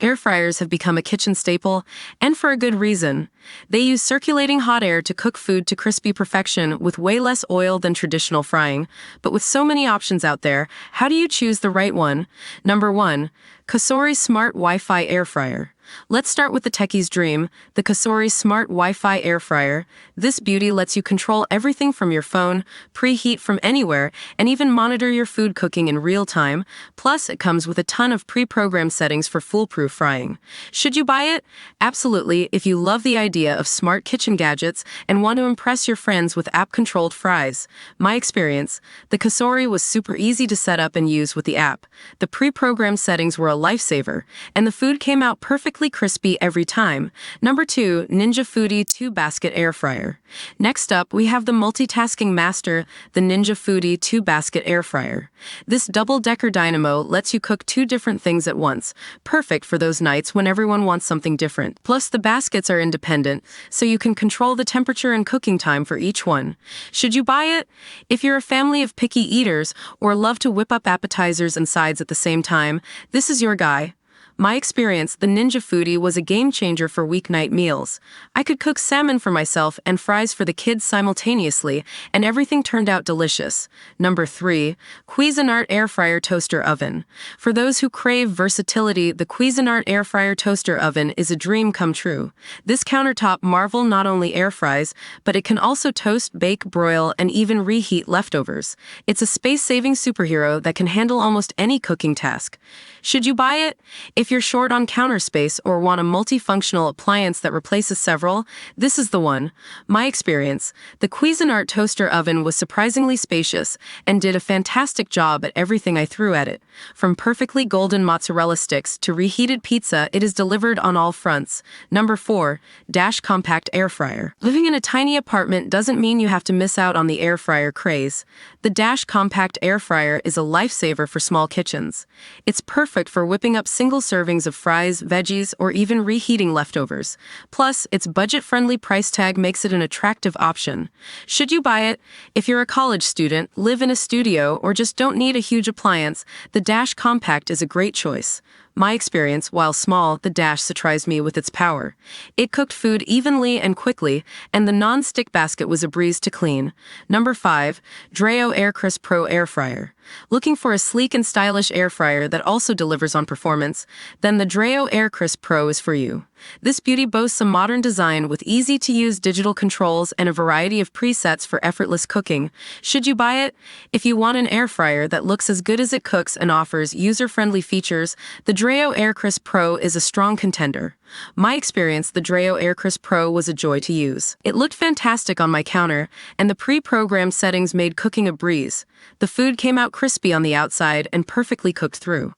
Air fryers have become a kitchen staple, and for a good reason. They use circulating hot air to cook food to crispy perfection with way less oil than traditional frying. But with so many options out there, how do you choose the right one? Number 1. Cosori Smart Wi-Fi Air Fryer. Let's start with the techie's dream, the Cosori Smart Wi-Fi Air Fryer. This beauty lets you control everything from your phone, preheat from anywhere, and even monitor your food cooking in real time. Plus, it comes with a ton of pre-programmed settings for foolproof frying. Should you buy it? Absolutely, if you love the idea of smart kitchen gadgets and want to impress your friends with app-controlled fries. My experience, the Cosori was super easy to set up and use with the app. The pre-programmed settings were a lifesaver, and the food came out perfectly crispy every time. Number 2, Ninja Foodi 2-Basket Air Fryer. Next up, we have the multitasking master, the Ninja Foodi 2-Basket Air Fryer. This double-decker dynamo lets you cook 2 different things at once, perfect for those nights when everyone wants something different. Plus, the baskets are independent, so you can control the temperature and cooking time for each one. Should you buy it? If you're a family of picky eaters or love to whip up appetizers and sides at the same time, this is your guy. My experience, the Ninja Foodi was a game changer for weeknight meals. I could cook salmon for myself and fries for the kids simultaneously, and everything turned out delicious. Number 3, Cuisinart Air Fryer Toaster Oven. For those who crave versatility, the Cuisinart Air Fryer Toaster Oven is a dream come true. This countertop marvel not only air fries, but it can also toast, bake, broil, and even reheat leftovers. It's a space-saving superhero that can handle almost any cooking task. Should you buy it? If you're short on counter space or want a multifunctional appliance that replaces several, this is the one. My experience, the Cuisinart toaster oven was surprisingly spacious and did a fantastic job at everything I threw at it. From perfectly golden mozzarella sticks to reheated pizza, it is delivered on all fronts. Number 4, Dash Compact Air Fryer. Living in a tiny apartment doesn't mean you have to miss out on the air fryer craze. The Dash Compact Air Fryer is a lifesaver for small kitchens. It's perfect for whipping up single servings of fries, veggies, or even reheating leftovers. Plus, its budget-friendly price tag makes it an attractive option. Should you buy it? If you're a college student, live in a studio, or just don't need a huge appliance, the Dash Compact is a great choice. My experience, while small, the Dash surprised me with its power. It cooked food evenly and quickly, and the non-stick basket was a breeze to clean. Number 5, Dreo AirCrisp Pro Air Fryer. Looking for a sleek and stylish air fryer that also delivers on performance? Then the Dreo AirCrisp Pro is for you. This beauty boasts a modern design with easy-to-use digital controls and a variety of presets for effortless cooking. Should you buy it? If you want an air fryer that looks as good as it cooks and offers user-friendly features, the Dreo AirCrisp Pro is a strong contender. My experience, the Dreo AirCrisp Pro was a joy to use. It looked fantastic on my counter, and the pre-programmed settings made cooking a breeze. The food came out crispy on the outside and perfectly cooked through.